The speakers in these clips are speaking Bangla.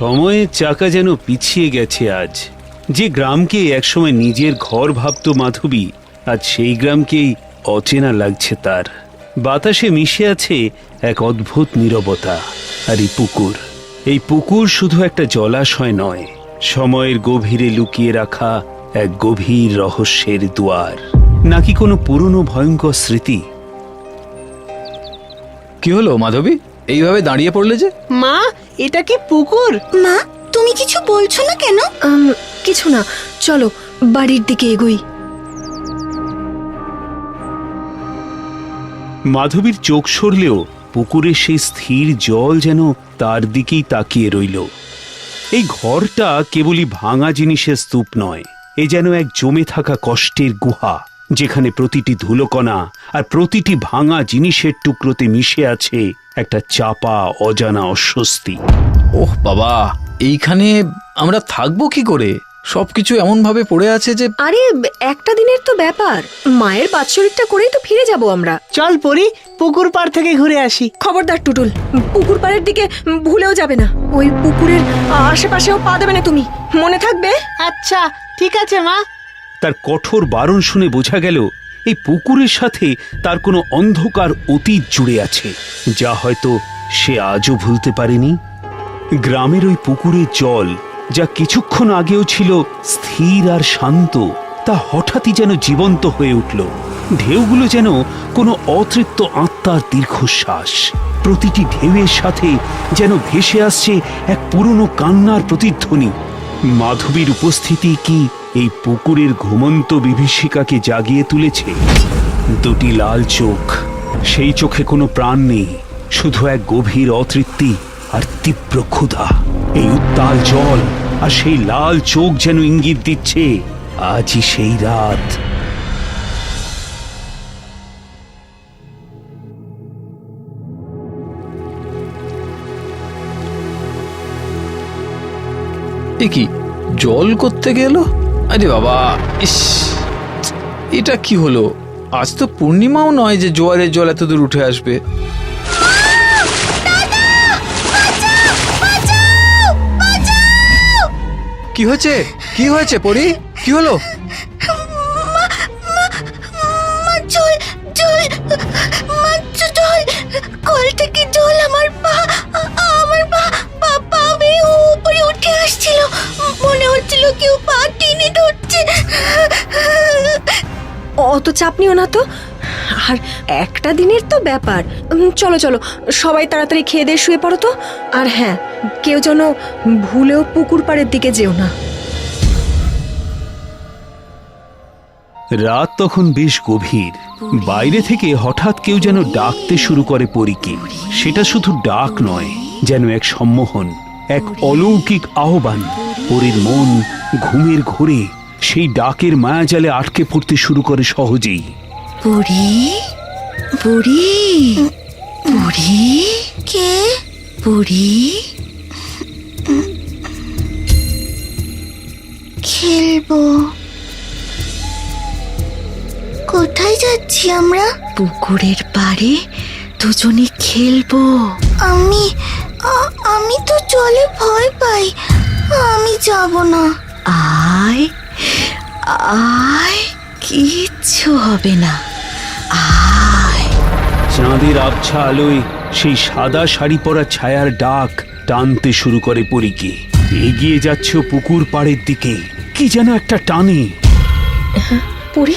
সময়ের চাকা যেন পিছিয়ে গেছে আজ। যে গ্রামকে একসময় নিজের ঘর ভাবত মাধবী, আজ সেই গ্রামকেই অচেনা লাগছে তার। বাতাসে মিশে আছে এক অদ্ভুত নীরবতা। আর এই পুকুর শুধু একটা জলাশয় নয়, সময়ের গভীরে লুকিয়ে রাখা এক গভীর রহস্যের দুয়ার, নাকি কোনো পুরনো ভয়ঙ্কর স্মৃতি। কি হলো মাধবী, এইভাবে দাঁড়িয়ে পড়লে যে? মা, এটা কি পুকুর? মা, তুমি কিছু বলছো না কেন? কিছু না, চলো বাড়ির দিকে এগোই। মাধবীর চোখ সরলেও পুকুরের সেই স্থির জল যেন তার দিকেই তাকিয়ে রইল। এই ঘরটা কেবলই ভাঙা জিনিসের স্তূপ নয়, এ যেন এক জমে থাকা কষ্টের গুহা, যেখানে প্রতিটি ধুলোকণা আর প্রতিটি ভাঙা জিনিসের টুকরোতে মিশে আছে একটা চাপা অজানা অস্বস্তি। ওহ বাবা, এইখানে আমরা থাকবো কি করে? সবকিছু এমন ভাবে পড়ে আছে যে। আরে একটা দিনের তো ব্যাপার, মায়ের বাৎসরিকটা করেই তো ফিরে যাব আমরা। চল পরি, পুকুর পাড় থেকে ঘুরে আসি। খবরদার টুটুল, পুকুর পাড়ের দিকে ভুলেও যাবে না। ওই পুকুরের আশেপাশেও পা দেবে না তুমি, মনে থাকবে? আচ্ছা ঠিক আছে মা। তার কঠোর বারণ শুনে বোঝা গেল এই পুকুরের সাথে তার কোনো অন্ধকার অতীত জুড়ে আছে, যা হয়তো সে আজও ভুলতে পারেনি। গ্রামের ওই পুকুরের জল, যা কিছুক্ষণ আগেও ছিল স্থির আর শান্ত, তা হঠাৎই যেন জীবন্ত হয়ে উঠল। ঢেউগুলো যেন কোনো অতৃপ্ত আত্মার দীর্ঘশ্বাস। প্রতিটি ঢেউয়ের সাথে যেন ভেসে আসছে এক পুরনো কান্নার প্রতিধ্বনি। মাধবীর উপস্থিতি কি এই পুকুরের ঘুমন্ত বিভীষিকাকে জাগিয়ে তুলেছে? দুটি লাল চোখ, সেই চোখে কোনো প্রাণ নেই, শুধু এক গভীর অতৃপ্তি আর তীব্র ক্ষুধা। এই উত্তাল জল আর সেই লাল চোখ যেন ইঙ্গিত দিচ্ছে আজই সেই রাত। এ কি, জল করতে গেল? আরে বাবা, ইস, এটা কি হলো? আজ তো পূর্ণিমাও নয় যে জোয়ারের জল এত দূর উঠে আসবে। কি হয়েছে? কি হয়েছে পরি? কি হলো? কল থেকে জল আমার পা বেয়ে উপরে উঠে আসছিল। মনে হচ্ছিল কেউ পা টেনে ধরছে। অত চাপ নিও না তো, আর একটা দিনের তো ব্যাপার। চলো চলো, সবাই তাড়াতাড়ি খেয়ে দিয়ে শুয়ে পড়ো তো। আর হ্যাঁ, কেউ যেন ভুলেও পুকুর পাড়ের দিকে যেও না। রাত তখন বেশ গভীর। বাইরে থেকে হঠাৎ কেউ যেন ডাকতে শুরু করে পরীকে। সেটা শুধু ডাক নয়, যেন এক সম্মোহন, এক অলৌকিক আহ্বান। পরীর মন ঘুমের ঘোরে সেই ডাকের মায়াজালে আটকে পড়তে শুরু করে সহজেই। পরি, পরি, পরি, কে? পরি, খেলবো। কোথায় যাচ্ছি আমরা? পুকুরের পাড়ে দুজনে খেলবো। আমি তো জলে ভয় পাই, আমি যাব না। আয় আয়, কিচ্ছু হবে না, আয়। চাঁদের আবছা আলোয় সেই সাদা শাড়ি পরা ছায়ার ডাক টানতে শুরু করে পরীকে। এগিয়ে যাচ্ছে পুকুর পাড়ের দিকে, কি যেন একটা টানে। পরি,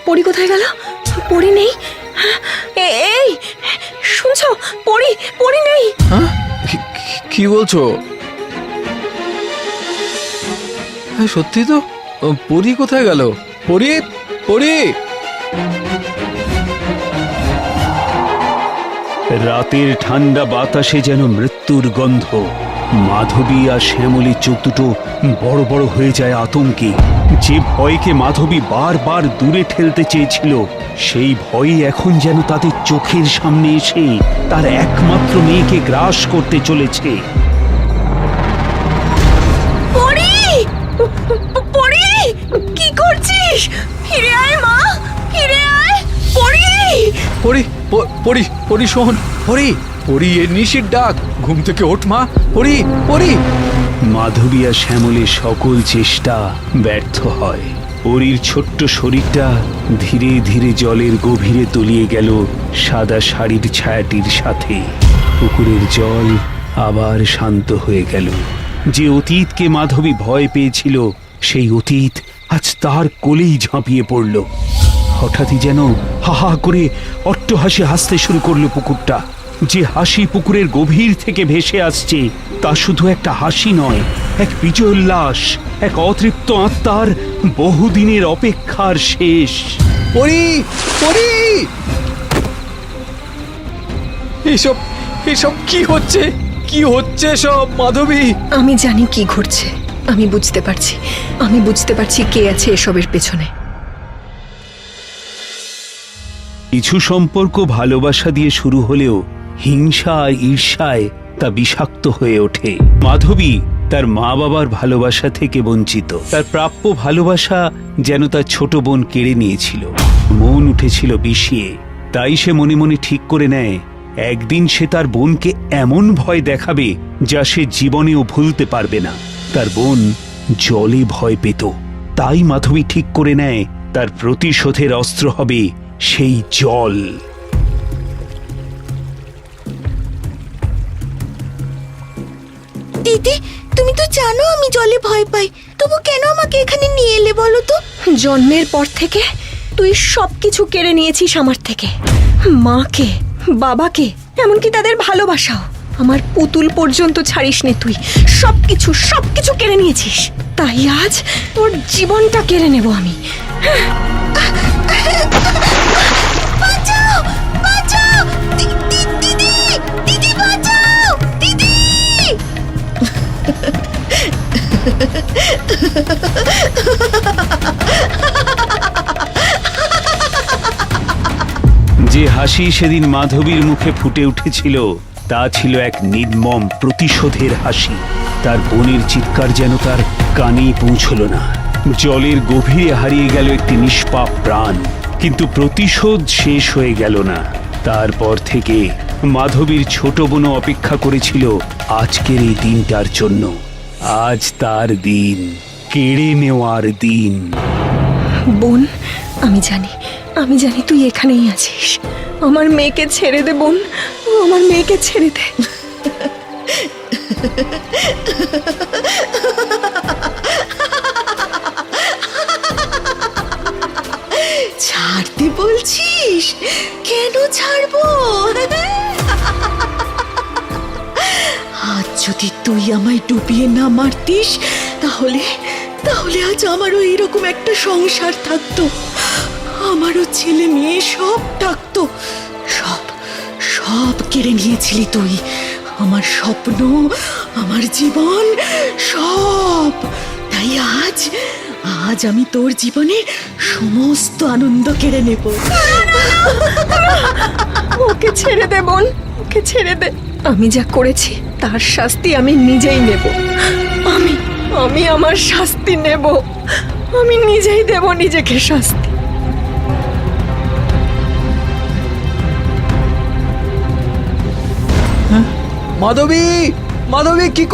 পরি কোথায় গেল? পরি নেই। এই শুনছো? পরি নেই। হ্যাঁ, কি বলছো? হ্যাঁ সত্যি তো, পরি কোথায় গেল? পরি, পরি। রাতের ঠান্ডা বাতাসে যেন মৃত্যুর গন্ধ। মাধবী আর শ্যামলীর চোখ দুটো বড় বড় হয়ে যায় আতঙ্কে। যে ভয়কে মাধবী বারবার দূরে ঠেলতে চেয়েছিল, সেই ভয়ই এখন যেন তাদের চোখের সামনে এসে তার একমাত্র মেয়েকে গ্রাস করতে চলেছে। পরি, কি করছিস? ফিরে আয় মা, ফিরে আয়। পরি, পরি, পরি, পরি শোন। পরি, পরি, এর নিশির ডাক, ঘুম থেকে ওঠ মা, পরি পরি। মাধবী আর শ্যামলের সকল চেষ্টা ব্যর্থ হয়। পরীর ছোট্ট শরীরটা ধীরে ধীরে জলের গভীরে তলিয়ে গেল সাদা শাড়ির ছায়াটির সাথে। পুকুরের জল আবার শান্ত হয়ে গেল। যে অতীতকে মাধবী ভয় পেয়েছিল, সেই অতীত আজ তার কোলেই ঝাঁপিয়ে পড়ল। হঠাৎই যেন হা হা করে অট্টহাসি হাসতে শুরু করলো পুকুরটা। যে হাসি পুকুরের গভীর থেকে ভেসে আসছে, তা শুধু একটা হাসি নয়, এক বিজয়োল্লাস, এক অতৃপ্ত আত্মার বহুদিনের অপেক্ষার শেষ। পরি পরি, এসব এসব কি হচ্ছে, কি হচ্ছে সব মাধবী? আমি জানি কি ঘটছে, আমি বুঝতে পারছি কে আছে এসবের পেছনে। কিছু সম্পর্ক ভালোবাসা দিয়ে শুরু হলেও হিংসা আর ঈর্ষায় তা বিষাক্ত হয়ে ওঠে। মাধবী তার মা বাবার ভালোবাসা থেকে বঞ্চিত। তার প্রাপ্য ভালোবাসা যেন তার ছোট বোন কেড়ে নিয়েছিল। মন উঠেছিল বিষিয়ে। তাই সে মনে মনে ঠিক করে নেয়, একদিন সে তার বোনকে এমন ভয় দেখাবে যা সে জীবনেও ভুলতে পারবে না। তার বোন জলে ভয় পেত। তাই মাধবী ঠিক করে নেয়, তার প্রতিশোধের অস্ত্র হবে সেই জল। দিদি, তুমি তো জানো আমি জলে ভয় পাই, তবু কেন আমাকে এখানে নিয়ে এলে বলো তো? জন্মের পর থেকে তুই সবকিছু কেড়ে নিয়েছিস আমার থেকে, মাকে, বাবাকে, এমনকি তাদের ভালোবাসাও। আমার পুতুল পর্যন্ত ছাড়িসনি তুই, সবকিছু কেড়ে নিয়েছিস। তাই আজ তোর জীবনটা কেড়ে নেব আমি। বাঁচাও, বাঁচাও, দিদি, দিদি বাঁচাও, দিদি। যে হাসি সেদিন মাধবীর মুখে ফুটে উঠেছিল, তা ছিল এক নির্মম প্রতিশোধের হাসি। তার বোনের চিৎকার যেন তার কানেই পৌঁছল না। জলের গভীরে হারিয়ে গেল একটি নিষ্পাপ প্রাণ, কিন্তু প্রতিশোধ শেষ হয়ে গেল না। তারপর থেকে মাধবীর ছোট বোনও অপেক্ষা করেছিল আজকের এই দিনটার জন্য। আজ তার দিন, কেড়ে নেওয়ার দিন। বোন, আমি জানি তুই এখানেই আছিস। আমার মেয়েকে ছেড়ে দে বোন, আমার মেয়েকে ছেড়ে দে। ছাড়তে বলছিস? কেন ছাড়বো? আজ যদি তুই আমায় ডুবিয়ে না মারতিস, তাহলে আজ আমারও এরকম একটা সংসার থাকতো, আমারও ছেলে মেয়ে সব থাকতো। সব কেড়ে নিয়েছিলি তুই, আমার স্বপ্ন, আমার জীবন সব। তাই আজ আমি তোর জীবনের সমস্ত আনন্দ কেড়ে নেব। ওকে ছেড়ে দে বোন, ওকে ছেড়ে দে। আমি যা করেছি তার শাস্তি আমি নিজেই নেব। আমি আমার শাস্তি নেব, আমি নিজেই দেব নিজেকে শাস্তি। মাধবী, মাধবী কি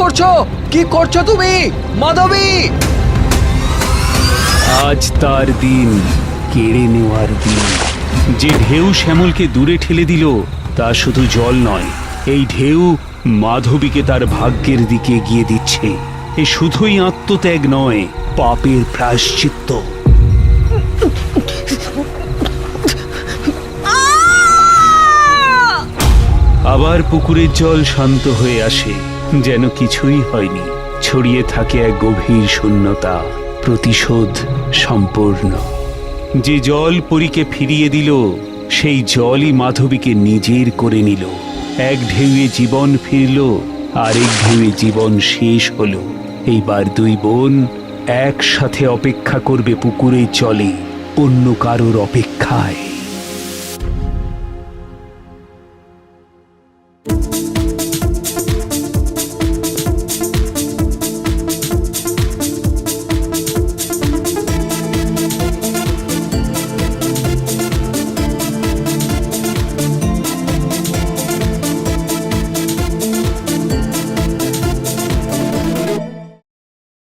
করছো তুমি? মাধবী! আজ তার দিন, কেড়ে নেওয়ার দিন। যে ঢেউ শ্যামলকে দূরে ঠেলে দিল, তা শুধু জল নয়, এই ঢেউ মাধবীকে তার ভাগ্যের দিকে এগিয়ে দিচ্ছে। এ শুধুই আত্মত্যাগ নয়, পাপের প্রায়শ্চিত্ত। আবার পুকুরের জল শান্ত হয়ে আসে, যেন কিছুই হয়নি। ছড়িয়ে থাকে এক গভীর শূন্যতা। প্রতিশোধ সম্পূর্ণ। যে জল পরীকে ফিরিয়ে দিল, সেই জলই মাধবীকে নিজের করে নিল। এক ঢেউয়ে জীবন ফিরল, আরেক ঢেউয়ে জীবন শেষ হলো। এইবার দুই বোন একসাথে অপেক্ষা করবে পুকুরের জলে, অন্য কারোর অপেক্ষায়।